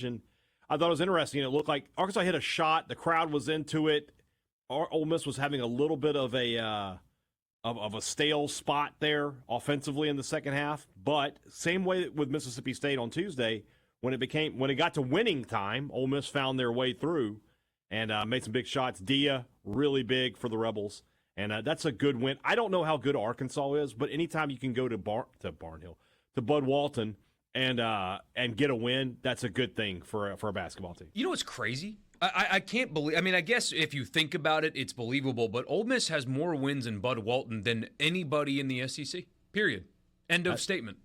And I thought it was interesting. It looked like Arkansas hit a shot. The crowd was into it. Ole Miss was having a little bit of a stale spot there offensively in the second half. But same way with Mississippi State on Tuesday, when it got to winning time, Ole Miss found their way through and made some big shots. Dia, really big for the Rebels. And that's a good win. I don't know how good Arkansas is, but anytime you can go to Barnhill, to Bud Walton, and get a win, that's a good thing for a basketball team. You know what's crazy? I can't believe. I mean, I guess if you think about it, it's believable. But Ole Miss has more wins in Bud Walton than anybody in the SEC. Period. End of statement.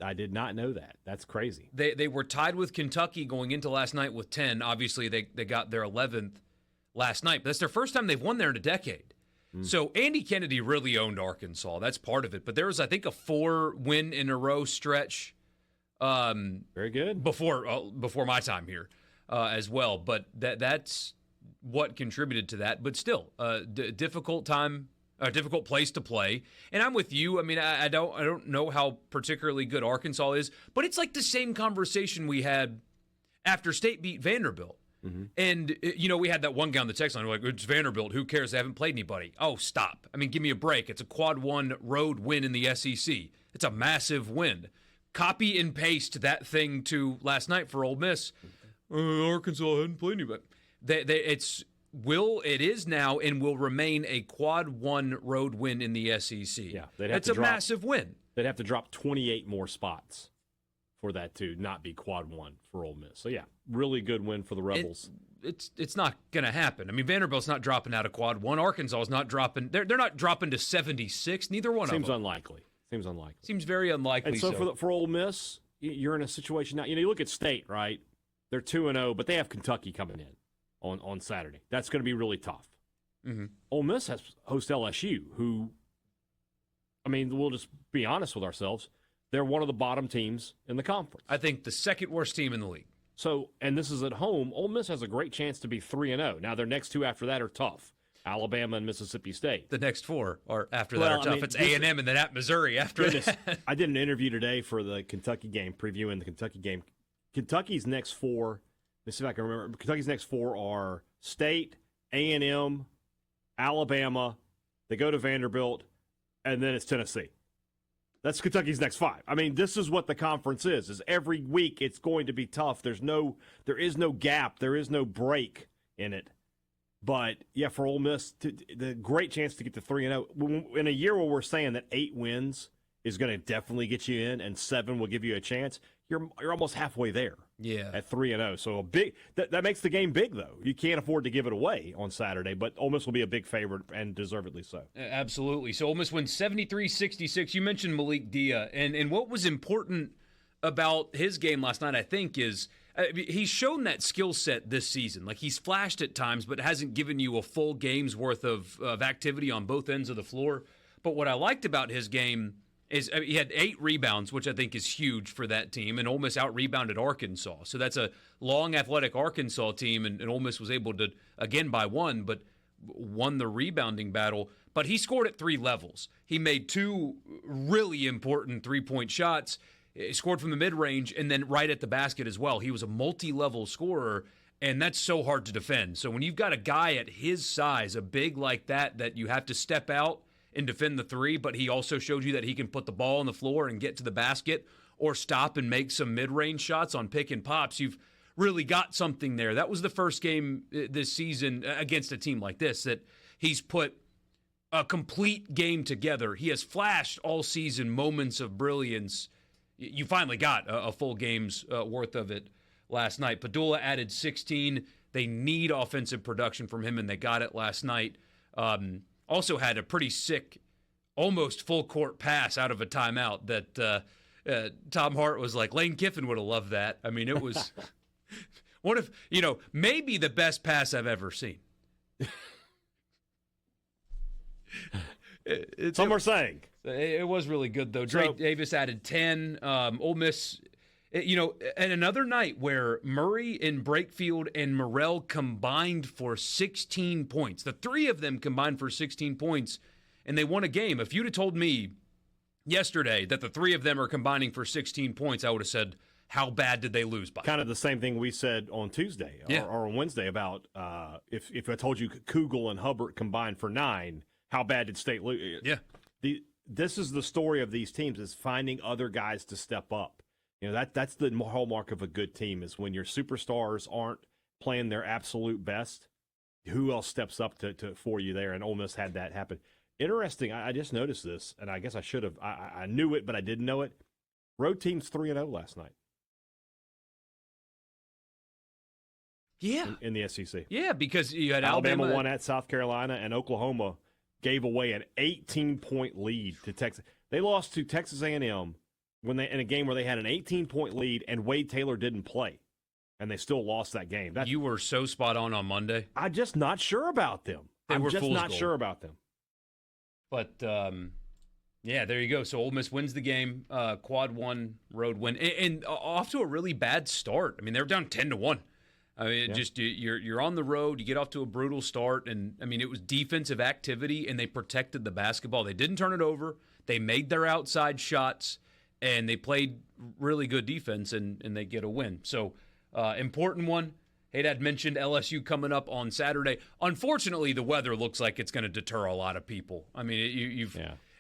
I did not know that. That's crazy. They were tied with Kentucky going into last night with 10. Obviously, they got their 11th last night. But that's their first time they've won there in a decade. So Andy Kennedy really owned Arkansas. That's part of it. But there was, I think, a 4-win-in-a-row stretch. Very good. Before my time here as well. But that's what contributed to that. But still, difficult time, a difficult place to play. And I'm with you. I mean, I don't know how particularly good Arkansas is, but it's like the same conversation we had after State beat Vanderbilt. Mm-hmm. And, we had that one guy on the text line. We're like, it's Vanderbilt. Who cares? They haven't played anybody. Oh, stop. I mean, give me a break. It's a quad 1 road win in the SEC. It's a massive win. Copy and paste that thing to last night for Ole Miss. Arkansas hadn't played anybody. It is now and will remain a quad 1 road win in the SEC. Yeah, that's a massive win. They'd have to drop 28 more spots for that to not be quad 1 for Ole Miss. So, yeah, really good win for the Rebels. It's not going to happen. I mean, Vanderbilt's not dropping out of quad 1. Arkansas is not dropping. They're not dropping to 76. Neither one of them. Seems unlikely. Seems very unlikely. And so for Ole Miss, you're in a situation now. You look at State, right? They're 2-0, but they have Kentucky coming in on Saturday. That's going to be really tough. Mm-hmm. Ole Miss hosts LSU, who, I mean, we'll just be honest with ourselves. They're one of the bottom teams in the conference. I think the second worst team in the league. So, and this is at home. Ole Miss has a great chance to be 3-0. Now, their next two after that are tough. Alabama and Mississippi State. The next four are after that are tough. I mean, it's A&M and then at Missouri after that. I did an interview today for the Kentucky game, previewing the Kentucky game. Kentucky's next four, let's see if I can remember. Kentucky's next four are State, A&M, Alabama. They go to Vanderbilt, and then it's Tennessee. That's Kentucky's next five. I mean, this is what the conference is every week it's going to be tough. There is no gap. There is no break in it. But, yeah, for Ole Miss, the great chance to get to 3-0. In a year where we're saying that 8 wins is going to definitely get you in and 7 will give you a chance, you're almost halfway there. Yeah. At 3-0. So a big that makes the game big, though. You can't afford to give it away on Saturday, but Ole Miss will be a big favorite and deservedly so. Absolutely. So Ole Miss wins 73-66. You mentioned Malik Dia, and what was important about his game last night, I think, is he's shown that skill set this season. Like, he's flashed at times, but hasn't given you a full game's worth of activity on both ends of the floor. But what I liked about his game is he had 8 rebounds, which I think is huge for that team, and Ole Miss out-rebounded Arkansas. So that's a long, athletic Arkansas team, and Ole Miss was able to, again, by 1, but won the rebounding battle. But he scored at 3 levels. He made 2 really important three-point shots. He scored from the mid-range and then right at the basket as well. He was a multi-level scorer, and that's so hard to defend. So when you've got a guy at his size, a big like that you have to step out and defend the 3, but he also showed you that he can put the ball on the floor and get to the basket or stop and make some mid-range shots on pick and pops. You've really got something there. That was the first game this season against a team like this that he's put a complete game together. He has flashed all season moments of brilliance. You finally got a full game's worth of it last night. Padula added 16. They need offensive production from him, and they got it last night. Also had a pretty sick, almost full-court pass out of a timeout that Tom Hart was like, Lane Kiffin would have loved that. I mean, it was one of, maybe the best pass I've ever seen. Some are saying. It was really good, though. Drake Davis added 10. Ole Miss, and another night where Murray and Brakefield and Morrell combined for 16 points. The 3 of them combined for 16 points, and they won a game. If you'd have told me yesterday that the 3 of them are combining for 16 points, I would have said, how bad did they lose by? Kind of the same thing we said on Tuesday or on Wednesday about if I told you Kugel and Hubbard combined for 9, how bad did State lose? Yeah. This is the story of these teams, is finding other guys to step up. That's the hallmark of a good team, is when your superstars aren't playing their absolute best, who else steps up to for you there? And Ole Miss had that happen. Interesting. I just noticed this, and I guess I should have. I knew it, but I didn't know it. Road teams 3-0 last night. Yeah. In the SEC. Yeah, because you had Alabama won at South Carolina, and Oklahoma gave away an 18-point lead to Texas. They lost to Texas A&M in a game where they had an 18-point lead, and Wade Taylor didn't play, and they still lost that game. You were so spot on Monday. I'm just not sure about them. I'm just not sure about them. But, yeah, there you go. So Ole Miss wins the game, quad 1 road win, and off to a really bad start. I mean, they were down 10-1. I mean, just you're on the road, you get off to a brutal start, and I mean, it was defensive activity, and they protected the basketball. They didn't turn it over. They made their outside shots, and they played really good defense, and they get a win. So, important one. Haydad mentioned LSU coming up on Saturday. Unfortunately, the weather looks like it's going to deter a lot of people. I mean,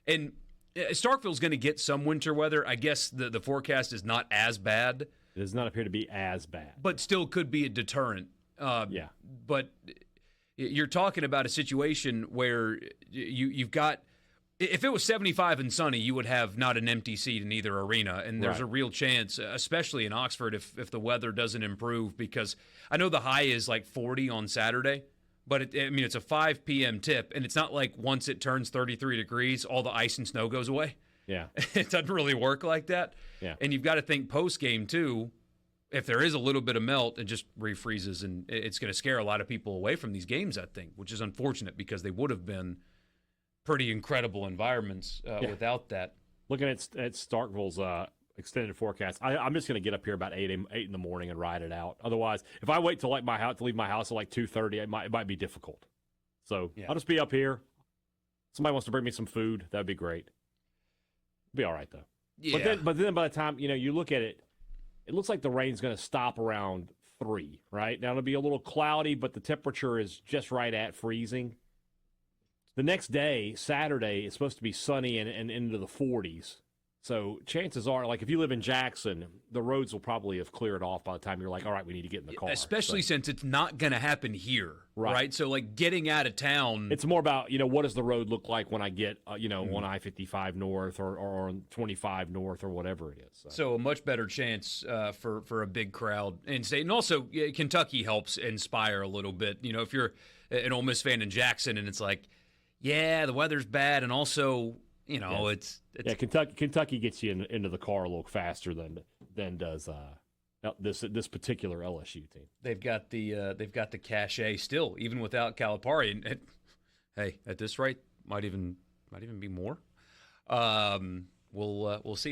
and Starkville's going to get some winter weather. I guess the forecast is not as bad. It does not appear to be as bad. But still could be a deterrent. But you're talking about a situation where you've got – if it was 75 and sunny, you would have not an empty seat in either arena. And there's a real chance, especially in Oxford, if the weather doesn't improve, because I know the high is like 40 on Saturday. But, it's a 5 p.m. tip, and it's not like once it turns 33 degrees, all the ice and snow goes away. Yeah. It doesn't really work like that. Yeah. And you've got to think post-game, too, if there is a little bit of melt, it just refreezes, and it's going to scare a lot of people away from these games, I think, which is unfortunate because they would have been pretty incredible environments without that. Looking at Starkville's extended forecast, I'm just going to get up here about 8 in the morning and ride it out. Otherwise, if I wait till leave my house at like 2:30, it might be difficult. So I'll just be up here. Somebody wants to bring me some food, that'd be great. Be all right, though. Yeah. But then by the time, you look at it, it looks like the rain's going to stop around 3, right? Now, it'll be a little cloudy, but the temperature is just right at freezing. The next day, Saturday, it's supposed to be sunny and into the 40s. So chances are, like if you live in Jackson, the roads will probably have cleared off by the time you're like, all right, we need to get in the car. Especially since it's not going to happen here, right? So like getting out of town. It's more about, what does the road look like when I get, on I-55 North or on 25 North or whatever it is. So a much better chance for a big crowd in state. And also Kentucky helps inspire a little bit. If you're an Ole Miss fan in Jackson and it's like, yeah, the weather's bad, and also – it's Kentucky gets you into the car a little faster than does this particular LSU team. They've got the cachet still, even without Calipari. And hey, at this rate, might even be more. We'll see.